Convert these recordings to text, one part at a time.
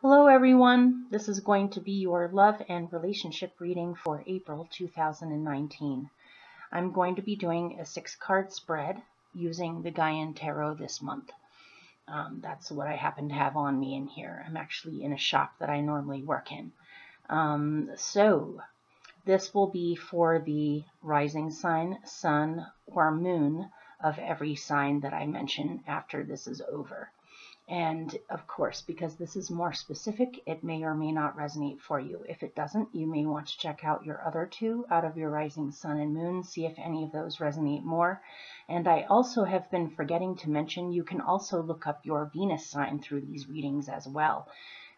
Hello everyone, this is going to be your love and relationship reading for April 2019. I'm going to be doing a 6-card spread using the Gaian Tarot this month. That's what I happen to have on me in here. I'm actually in a shop that I normally work in. So this will be for the rising sign, sun, or moon of every sign that I mention after this is over. And of course, because this is more specific, it may or may not resonate for you. If it doesn't, you may want to check out your other two out of your rising sun and moon, see if any of those resonate more. And I also have been forgetting to mention, you can also look up your Venus sign through these readings as well.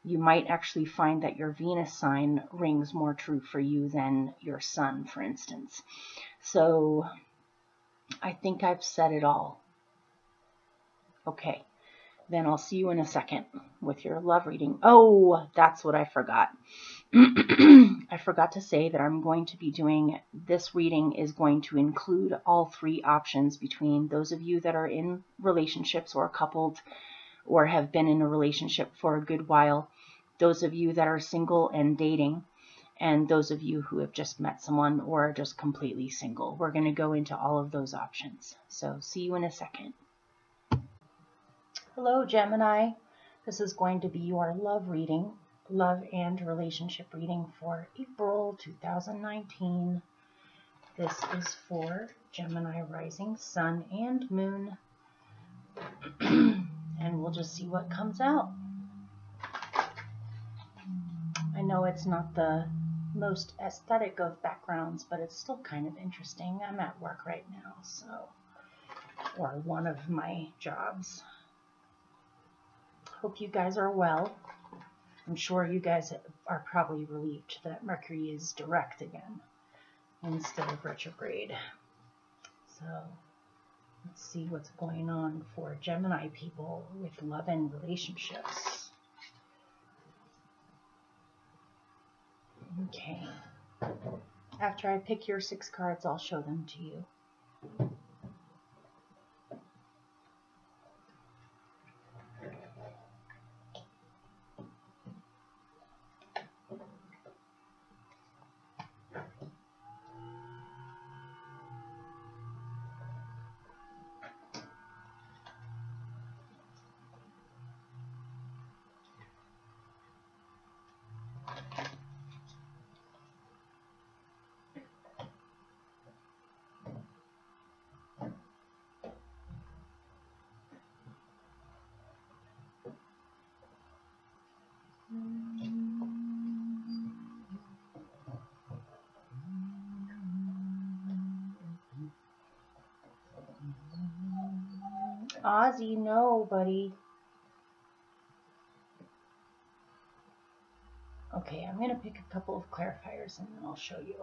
You might actually find that your Venus sign rings more true for you than your sun, for instance. So I think I've said it all. Okay. Then I'll see you in a second with your love reading. Oh, that's what I forgot. I forgot to say that I'm going to be doing, this reading is going to include all 3 options between those of you that are in relationships or coupled or have been in a relationship for a good while, those of you that are single and dating, and those of you who have just met someone or are just completely single. We're going to go into all of those options. So see you in a second. Hello, Gemini. This is going to be your love reading, love and relationship reading for April 2019. This is for Gemini rising, sun, and moon. And we'll just see what comes out. I know it's not the most aesthetic of backgrounds, but it's still kind of interesting. I'm at work right now, so, or one of my jobs. Hope you guys are well. I'm sure you guys are probably relieved that Mercury is direct again instead of retrograde. So let's see what's going on for Gemini people with love and relationships. Okay. After I pick your 6 cards, I'll show them to you. Ozzy, no, buddy. Okay, I'm going to pick a couple of clarifiers and then I'll show you.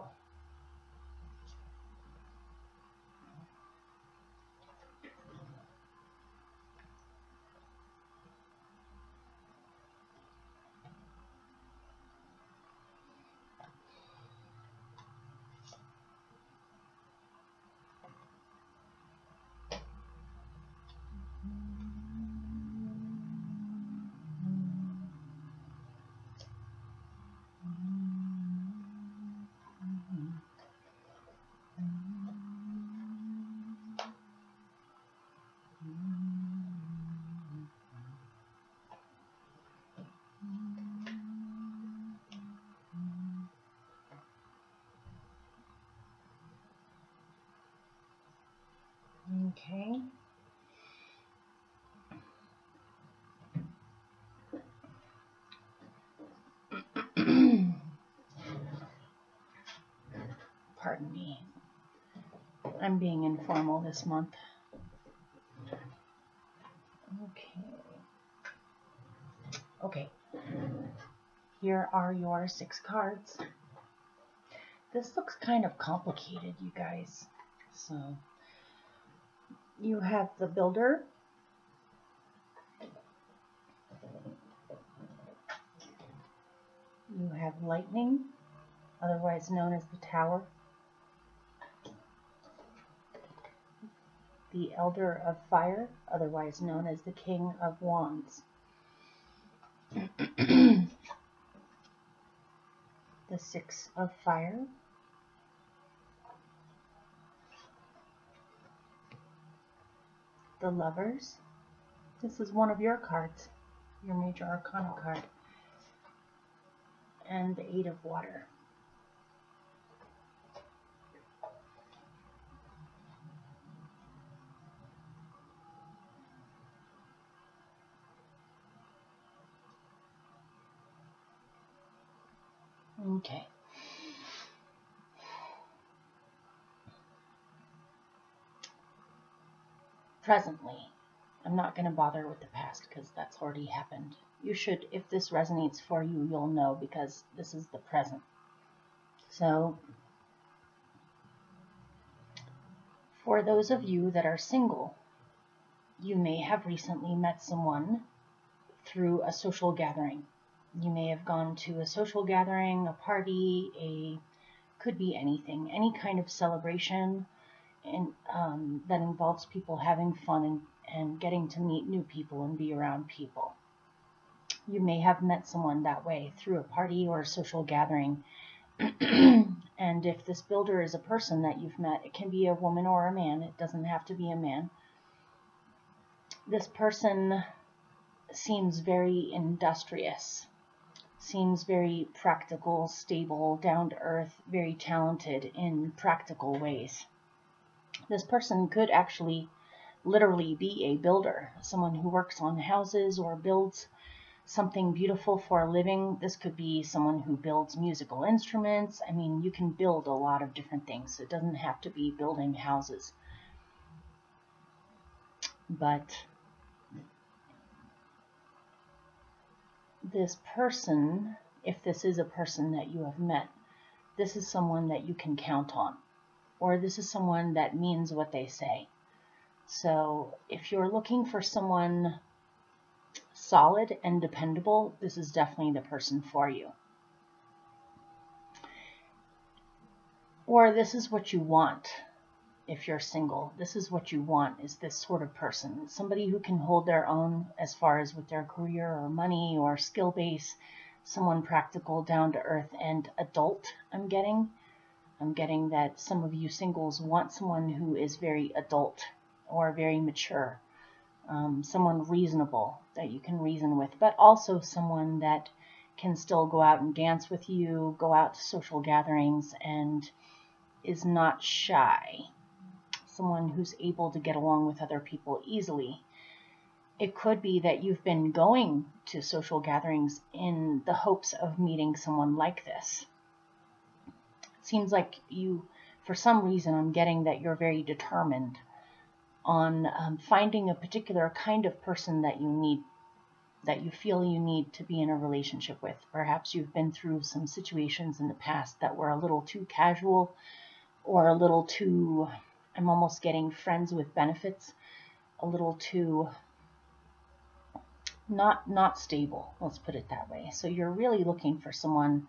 Okay. Pardon me. I'm being informal this month. Okay. Here are your 6 cards. This looks kind of complicated, you guys. So, you have the Builder, you have Lightning, otherwise known as the Tower, the Elder of Fire, otherwise known as the King of Wands. the Six of Fire, the Lovers. This is one of your cards, your Major Arcana card, and the Eight of Water. Okay. Presently, I'm not going to bother with the past because that's already happened. You should, if this resonates for you, you'll know because this is the present. So, for those of you that are single, you may have recently met someone through a social gathering. You may have gone to a social gathering, a party, could be anything, any kind of celebration and that involves people having fun and getting to meet new people and be around people. You may have met someone that way through a party or a social gathering. And if this builder is a person that you've met, it can be a woman or a man. It doesn't have to be a man. This person seems very industrious, seems very practical, stable, down to earth, very talented in practical ways. This person could actually literally be a builder, someone who works on houses or builds something beautiful for a living. This could be someone who builds musical instruments. I mean, you can build a lot of different things. It doesn't have to be building houses. But this person, if this is a person that you have met, this is someone that you can count on, or this is someone that means what they say. So if you're looking for someone solid and dependable, this is definitely the person for you. Or this is what you want. If you're single, this is what you want, is this sort of person. Somebody who can hold their own as far as with their career or money or skill base. Someone practical, down to earth, and adult, I'm getting. I'm getting that some of you singles want someone who is very adult or very mature. Someone reasonable that you can reason with, but also someone that can still go out and dance with you, go out to social gatherings, and is not shy. Someone who's able to get along with other people easily. It could be that you've been going to social gatherings in the hopes of meeting someone like this. It seems like you, for some reason, I'm getting that you're very determined on finding a particular kind of person that you need, that you feel you need to be in a relationship with. Perhaps you've been through some situations in the past that were a little too casual or a little too, I'm almost getting friends with benefits, a little too not stable, let's put it that way. So you're really looking for someone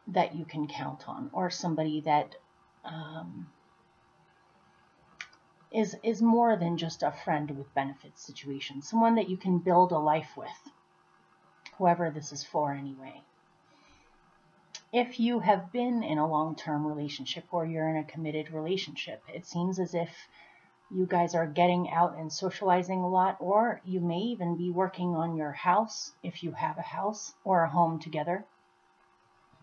that you can count on, or somebody that is more than just a friend with benefits situation, someone that you can build a life with, whoever this is for anyway. If you have been in a long-term relationship or you're in a committed relationship, it seems as if you guys are getting out and socializing a lot, or you may even be working on your house if you have a house or a home together.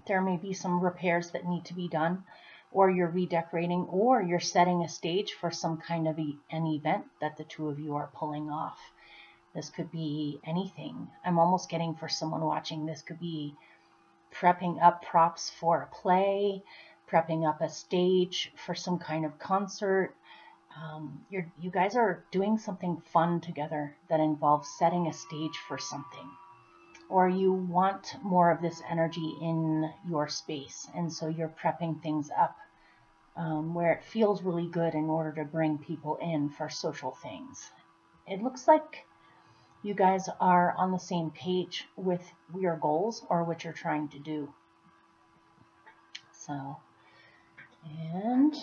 There may be some repairs that need to be done, or you're redecorating, or you're setting a stage for some kind of an event that the two of you are pulling off. This could be anything. I'm almost getting, for someone watching, this could be prepping up props for a play, prepping up a stage for some kind of concert. You guys are doing something fun together that involves setting a stage for something. Or you want more of this energy in your space, and so you're prepping things up where it feels really good in order to bring people in for social things. It looks like you guys are on the same page with your goals or what you're trying to do. So, and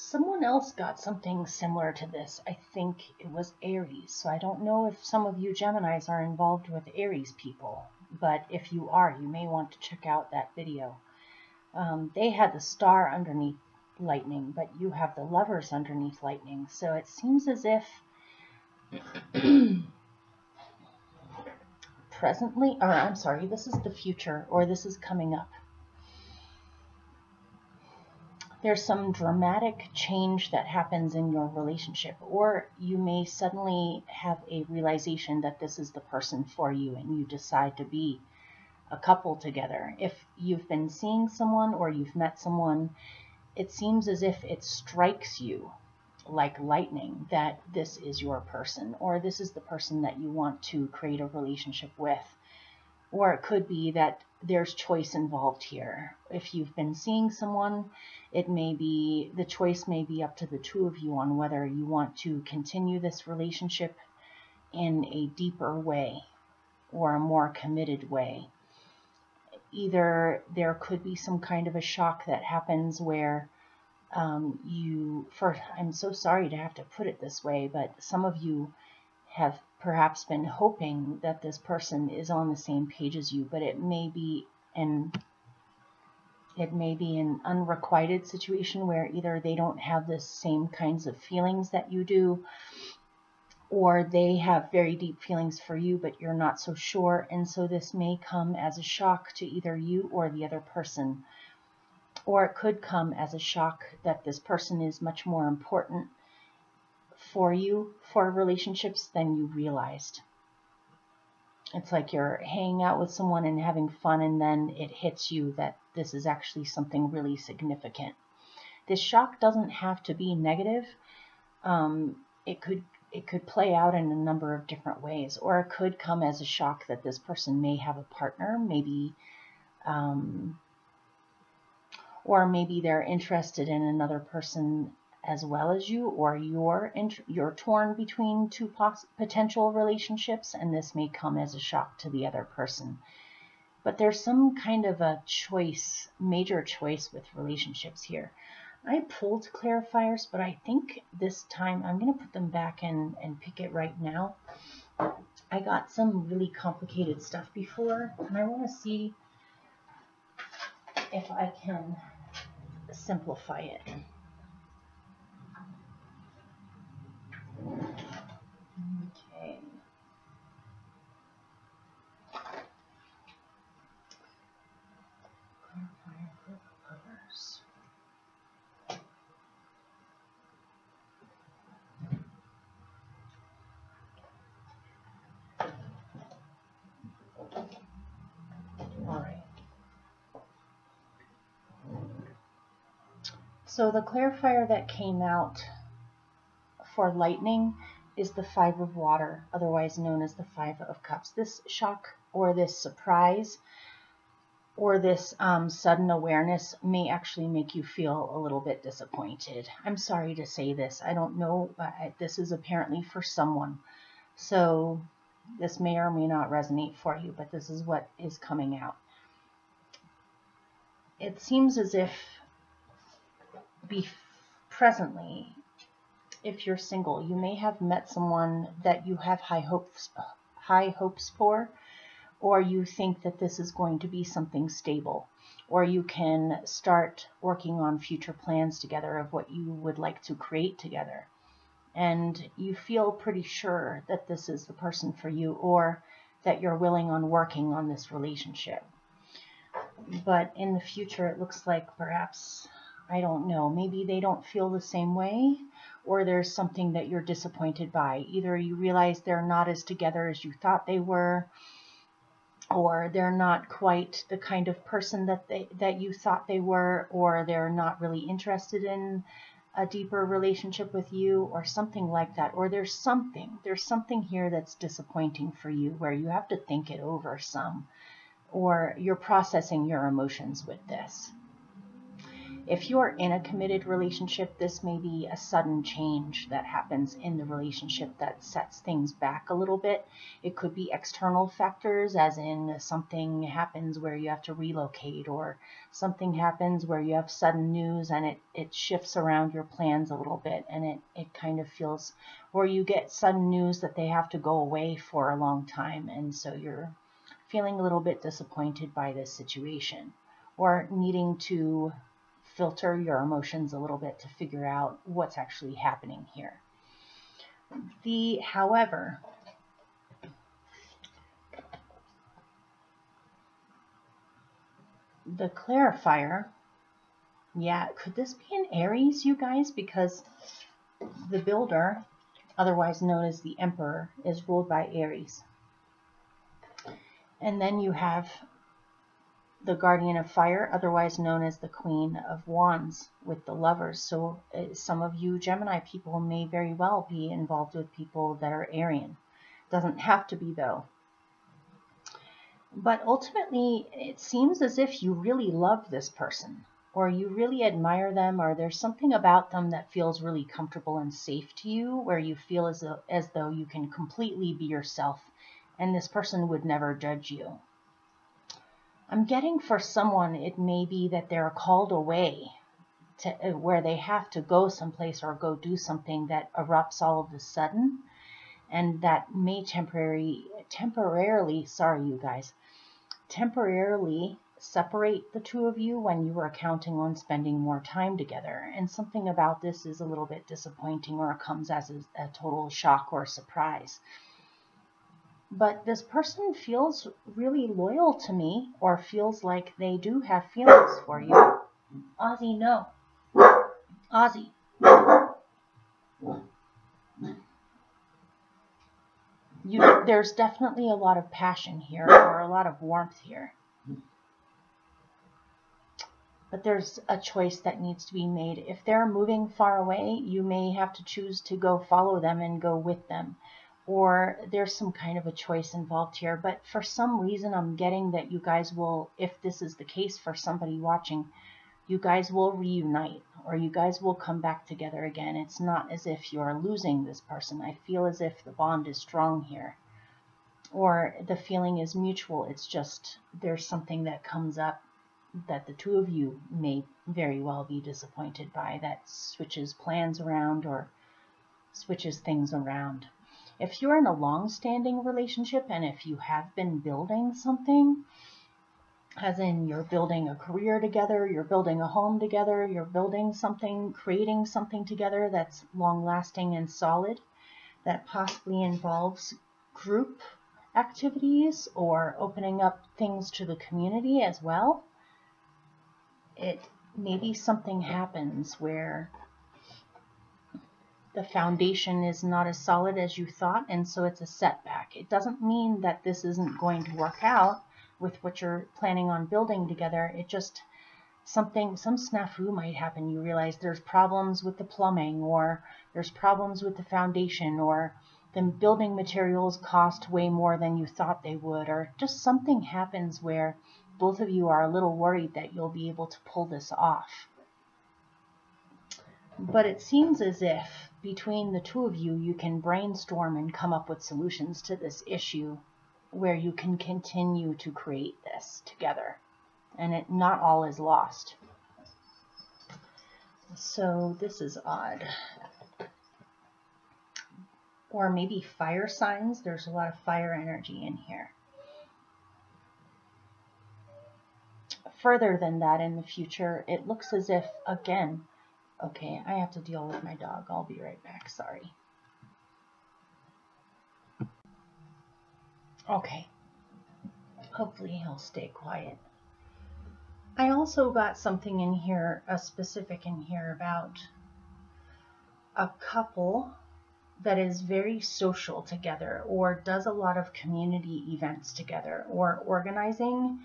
Someone else got something similar to this. I think it was Aries. So I don't know if some of you Geminis are involved with Aries people, but if you are, you may want to check out that video. They had the star underneath lightning, but you have the lovers underneath lightning. So it seems as if presently, or I'm sorry, this is the future, or this is coming up. There's some dramatic change that happens in your relationship, or you may suddenly have a realization that this is the person for you and you decide to be a couple together. If you've been seeing someone or you've met someone, it seems as if it strikes you like lightning that this is your person, or this is the person that you want to create a relationship with. Or it could be that there's choice involved here. If you've been seeing someone, it may be, the choice may be up to the two of you on whether you want to continue this relationship in a deeper way or a more committed way. Either there could be some kind of a shock that happens where I'm so sorry to have to put it this way, but some of you have perhaps been hoping that this person is on the same page as you, but it may be an unrequited situation where either they don't have the same kinds of feelings that you do, or they have very deep feelings for you, but you're not so sure. And so this may come as a shock to either you or the other person. Or it could come as a shock that this person is much more important for you for relationships than you realized. It's like you're hanging out with someone and having fun, and then it hits you that this is actually something really significant. This shock doesn't have to be negative. It could play out in a number of different ways, or it could come as a shock that this person may have a partner, maybe, or maybe they're interested in another person as well as you, or you're torn between two potential relationships, and this may come as a shock to the other person. But there's some kind of a choice, major choice with relationships here. I pulled clarifiers, but I think this time I'm going to put them back and pick it right now. I got some really complicated stuff before, and I want to see if I can simplify it. Okay. Clarifier for others. All right. So the clarifier that came out for lightning is the 5 of water, otherwise known as the 5 of cups. This shock or this surprise or this sudden awareness may actually make you feel a little bit disappointed. I'm sorry to say this. I don't know. This is apparently for someone. So this may or may not resonate for you, but this is what is coming out. It seems as if presently, if you're single, you may have met someone that you have high hopes for, or you think that this is going to be something stable, or you can start working on future plans together of what you would like to create together. And you feel pretty sure that this is the person for you, or that you're willing on working on this relationship. But in the future, it looks like perhaps, I don't know, maybe they don't feel the same way, or there's something that you're disappointed by. Either you realize they're not as together as you thought they were, or they're not quite the kind of person that you thought they were, or they're not really interested in a deeper relationship with you, or something like that. Or there's something here that's disappointing for you, where you have to think it over some, or you're processing your emotions with this. If you're in a committed relationship, this may be a sudden change that happens in the relationship that sets things back a little bit. It could be external factors, as in something happens where you have to relocate, or something happens where you have sudden news and it shifts around your plans a little bit, and it kind of feels, or you get sudden news that they have to go away for a long time, and so you're feeling a little bit disappointed by this situation, or needing to filter your emotions a little bit to figure out what's actually happening here. However, the clarifier, yeah, could this be an Aries, you guys? Because the builder, otherwise known as the Emperor, is ruled by Aries. And then you have the Guardian of Fire, otherwise known as the Queen of Wands, with the Lovers. So some of you Gemini people may very well be involved with people that are Arian. Doesn't have to be, though. But ultimately, it seems as if you really love this person, or you really admire them, or there's something about them that feels really comfortable and safe to you, where you feel as though you can completely be yourself, and this person would never judge you. I'm getting for someone, it may be that they're called away to where they have to go someplace or go do something that erupts all of a sudden, and that may temporarily separate the two of you when you were counting on spending more time together. And something about this is a little bit disappointing, or comes as a total shock or surprise. But this person feels really loyal to me, or feels like they do have feelings for you. Ozzy, no. Ozzy. There's definitely a lot of passion here, or a lot of warmth here. But there's a choice that needs to be made. If they're moving far away, you may have to choose to go follow them and go with them. Or there's some kind of a choice involved here. But for some reason, I'm getting that you guys will, if this is the case for somebody watching, you guys will reunite, or you guys will come back together again. It's not as if you're losing this person. I feel as if the bond is strong here, or the feeling is mutual. It's just there's something that comes up that the two of you may very well be disappointed by, that switches plans around or switches things around. If you're in a long-standing relationship, and if you have been building something, as in you're building a career together, you're building a home together, you're building something, creating something together that's long-lasting and solid, that possibly involves group activities or opening up things to the community as well, maybe something happens where the foundation is not as solid as you thought, and so it's a setback. It doesn't mean that this isn't going to work out with what you're planning on building together. It just, some snafu might happen. You realize there's problems with the plumbing, or there's problems with the foundation, or the building materials cost way more than you thought they would, or just something happens where both of you are a little worried that you'll be able to pull this off. But it seems as if between the two of you, you can brainstorm and come up with solutions to this issue where you can continue to create this together, and not all is lost. So this is odd. Or maybe fire signs. There's a lot of fire energy in here. Further than that in the future, it looks as if, again, okay, I have to deal with my dog. I'll be right back. Sorry. Okay. Hopefully he'll stay quiet. I also got something in here, a specific in here, about a couple that is very social together, or does a lot of community events together, or organizing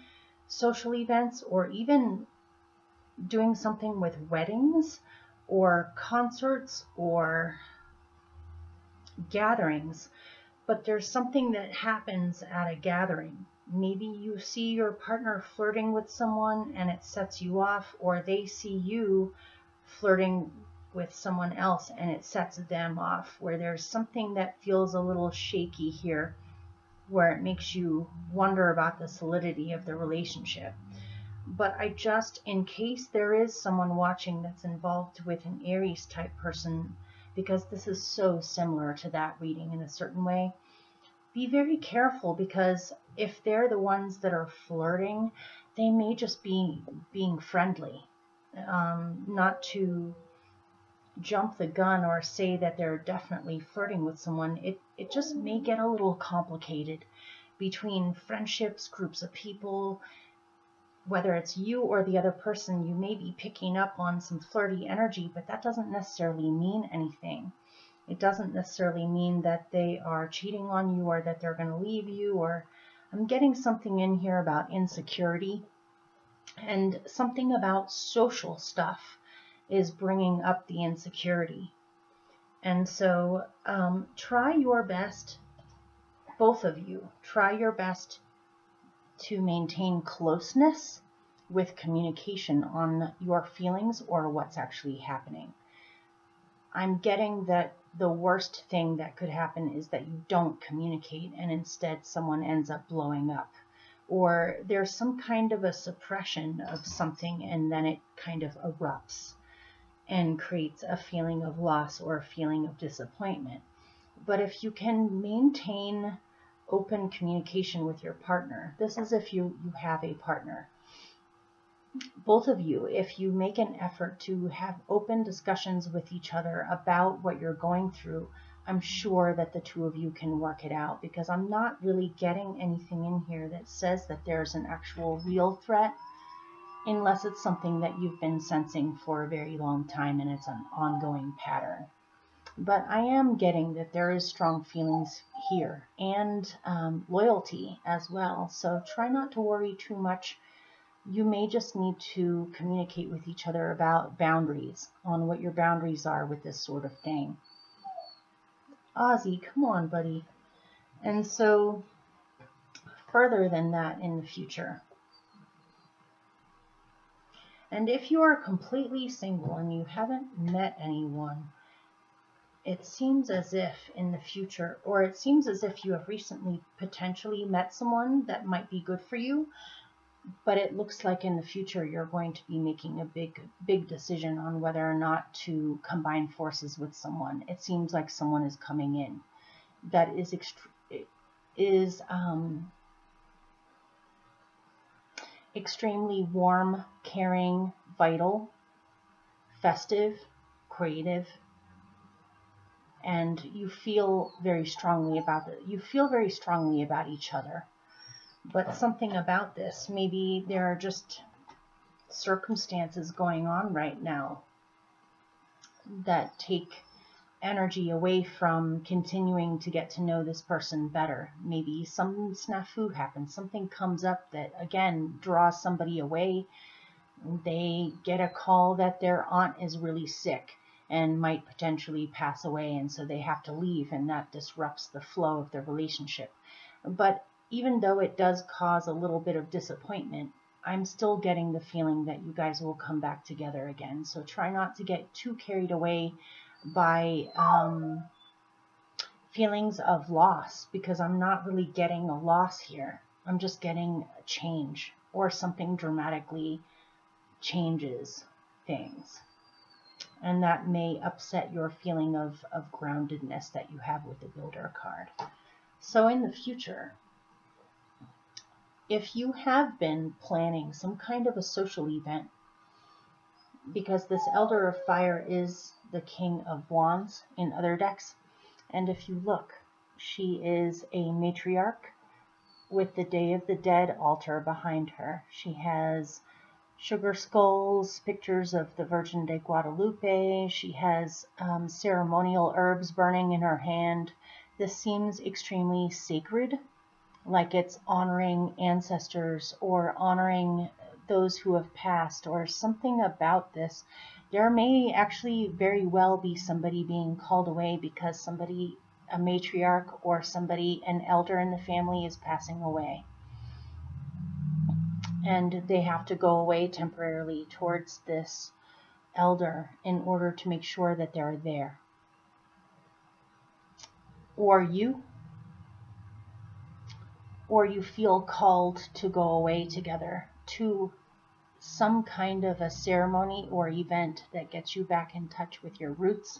social events, or even doing something with weddings or concerts or gatherings. But there's something that happens at a gathering Maybe you see your partner flirting with someone and it sets you off, or they see you flirting with someone else and it sets them off, where there's something that feels a little shaky here, where it makes you wonder about the solidity of the relationship. But I just, in case there is someone watching that's involved with an Aries type person, because this is so similar to that reading in a certain way, be very careful, because if they're the ones that are flirting, they may just be being friendly. Not to jump the gun or say that they're definitely flirting with someone. It just may get a little complicated between friendships, groups of people. Whether it's you or the other person, you may be picking up on some flirty energy, but that doesn't necessarily mean anything. It doesn't necessarily mean that they are cheating on you or that they're going to leave you. Or I'm getting something in here about insecurity, and something about social stuff is bringing up the insecurity. And so try your best, both of you, try your best to maintain closeness with communication on your feelings or what's actually happening. I'm getting that the worst thing that could happen is that you don't communicate and instead someone ends up blowing up, or there's some kind of a suppression of something and then it kind of erupts and creates a feeling of loss or a feeling of disappointment. But if you can maintain open communication with your partner, this is if you have a partner, both of you, if you make an effort to have open discussions with each other about what you're going through, I'm sure that the two of you can work it out, because I'm not really getting anything in here that says that there's an actual real threat, unless it's something that you've been sensing for a very long time and it's an ongoing pattern. But I am getting that there is strong feelings here, and loyalty as well. So try not to worry too much. You may just need to communicate with each other about boundaries, on what your boundaries are with this sort of thing. Ozzy, come on, buddy. And so further than that in the future. And if you are completely single and you haven't met anyone, it seems as if in the future, or it seems as if you have recently potentially met someone that might be good for you, but it looks like in the future you're going to be making a big decision on whether or not to combine forces with someone. It seems like someone is coming in that is extremely warm, caring, vital, festive, creative, and you feel very strongly about it. You feel very strongly about each other. But something about this, maybe there are just circumstances going on right now that take energy away from continuing to get to know this person better. Maybe some snafu happens, something comes up that again draws somebody away. They get a call that their aunt is really sick and might potentially pass away, and so they have to leave, and that disrupts the flow of their relationship. But even though it does cause a little bit of disappointment, I'm still getting the feeling that you guys will come back together again. So try not to get too carried away by feelings of loss, because I'm not really getting a loss here. I'm just getting a change, or something dramatically changes things. And that may upset your feeling of groundedness that you have with the Builder card. So in the future, if you have been planning some kind of a social event, because this Elder of Fire is the King of Wands in other decks, and if you look, she is a matriarch with the Day of the Dead altar behind her. She has sugar skulls, pictures of the Virgin de Guadalupe. She has ceremonial herbs burning in her hand. This seems extremely sacred, like it's honoring ancestors or honoring those who have passed, or something about this. There may actually very well be somebody being called away because somebody, a matriarch or somebody, an elder in the family, is passing away. and they have to go away temporarily towards this elder in order to make sure that they're there. Or you feel called to go away together to some kind of a ceremony or event that gets you back in touch with your roots,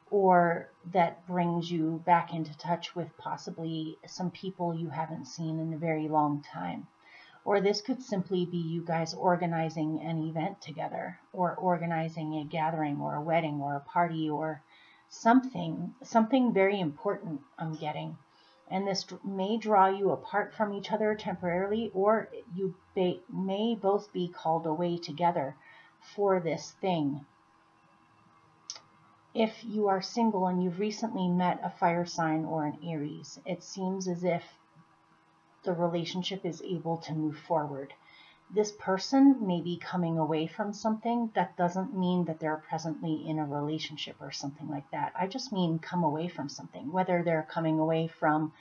or that brings you back into touch with possibly some people you haven't seen in a very long time. Or this could simply be you guys organizing an event together, or organizing a gathering or a wedding or a party or something very important, I'm getting. And this may draw you apart from each other temporarily, or you may both be called away together for this thing. If you are single and you've recently met a fire sign or an Aries, it seems as if the relationship is able to move forward. This person may be coming away from something. That doesn't mean that they're presently in a relationship or something like that. I just mean come away from something, whether they're coming away from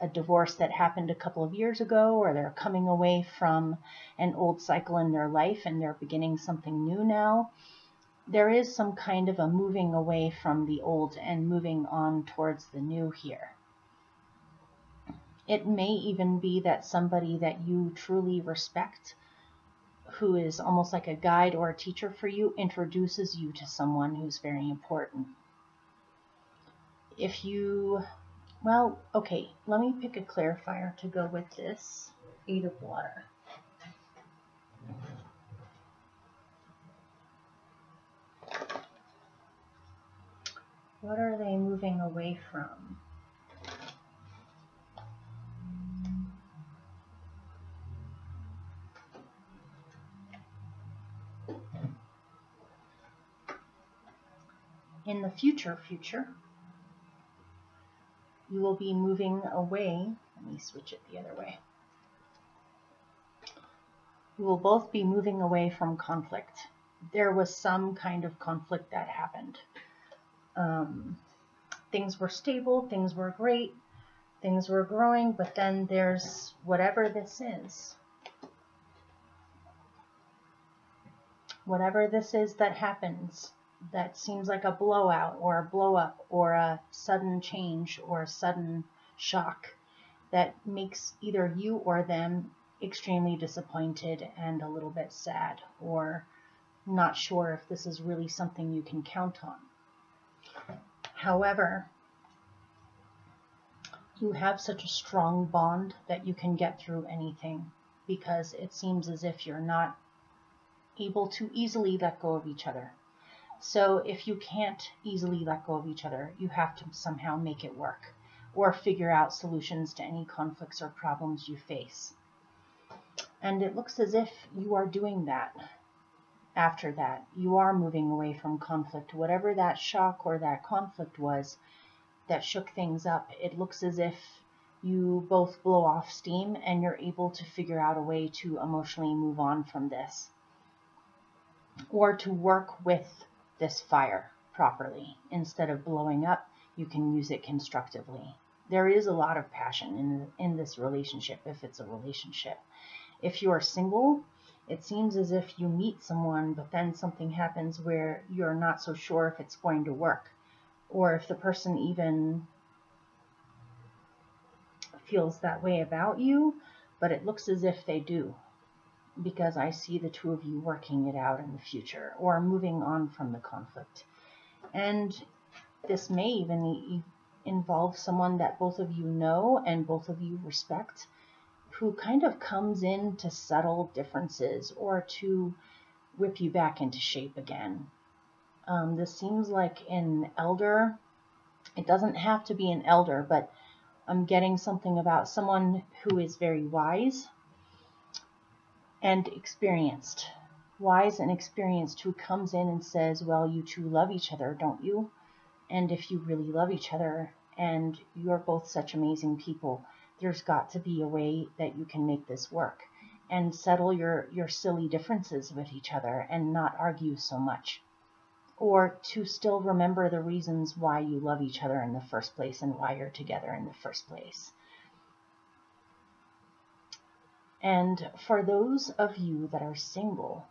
a divorce that happened a couple of years ago, or they're coming away from an old cycle in their life and they're beginning something new now. There is some kind of a moving away from the old and moving on towards the new here. It may even be that somebody that you truly respect, who is almost like a guide or a teacher for you, introduces you to someone who's very important. If you, well, okay, let me pick a clarifier to go with this. 8 of water. What are they moving away from? In the future, you will be moving away. Let me switch it the other way. You will both be moving away from conflict. There was some kind of conflict that happened. Things were stable, things were great, things were growing, but then there's whatever this is. Whatever this is that happens, that seems like a blowout or a blow up or a sudden change or a sudden shock that makes either you or them extremely disappointed and a little bit sad, or not sure if this is really something you can count on. However, you have such a strong bond that you can get through anything, because it seems as if you're not able to easily let go of each other. So if you can't easily let go of each other, you have to somehow make it work, or figure out solutions to any conflicts or problems you face. And it looks as if you are doing that. After that, you are moving away from conflict. Whatever that shock or that conflict was that shook things up, it looks as if you both blow off steam and you're able to figure out a way to emotionally move on from this, or to work with this fire properly. Instead of blowing up, you can use it constructively. There is a lot of passion in this relationship, if it's a relationship. If you are single, it seems as if you meet someone, but then something happens where you're not so sure if it's going to work, or if the person even feels that way about you, but it looks as if they do, because I see the two of you working it out in the future, or moving on from the conflict. And this may even involve someone that both of you know and both of you respect, who kind of comes in to settle differences or to whip you back into shape again. This seems like an elder. It doesn't have to be an elder, but I'm getting something about someone who is very wise and experienced. Wise and experienced, who comes in and says, well, you two love each other, don't you? And if you really love each other and you're both such amazing people, there's got to be a way that you can make this work and settle your silly differences with each other and not argue so much, or to still remember the reasons why you love each other in the first place and why you're together in the first place. And for those of you that are single,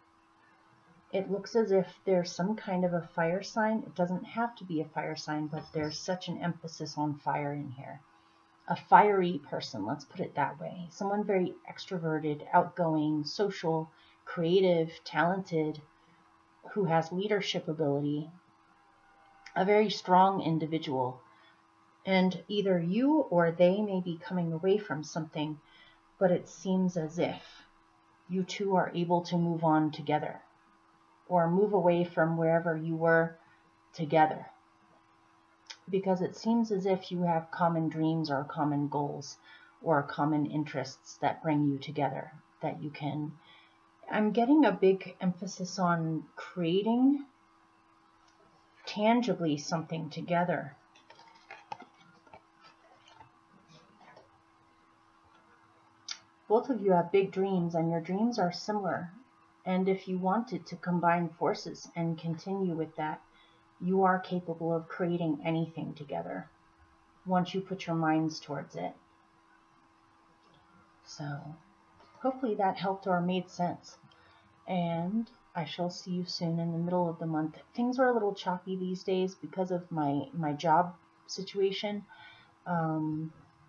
it looks as if there's some kind of a fire sign. It doesn't have to be a fire sign, but there's such an emphasis on fire in here. A fiery person, let's put it that way. Someone very extroverted, outgoing, social, creative, talented, who has leadership ability, a very strong individual. And either you or they may be coming away from something, but it seems as if you two are able to move on together, or move away from wherever you were together. Because it seems as if you have common dreams or common goals or common interests that bring you together, that you can. I'm getting a big emphasis on creating tangibly something together. Both of you have big dreams, and your dreams are similar. And if you wanted to combine forces and continue with that, you are capable of creating anything together once you put your minds towards it. So hopefully that helped or made sense. And I shall see you soon in the middle of the month. Things are a little choppy these days because of my job situation.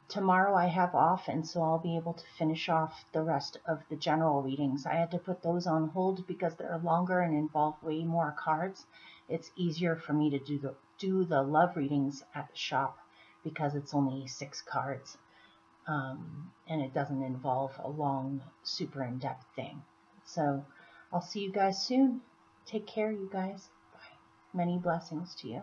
Tomorrow I have off, and so I'll be able to finish off the rest of the general readings. I had to put those on hold because they're longer and involve way more cards. It's easier for me to do the love readings at the shop because it's only 6 cards, and it doesn't involve a long, super in-depth thing. So I'll see you guys soon. Take care, you guys. Bye. Many blessings to you.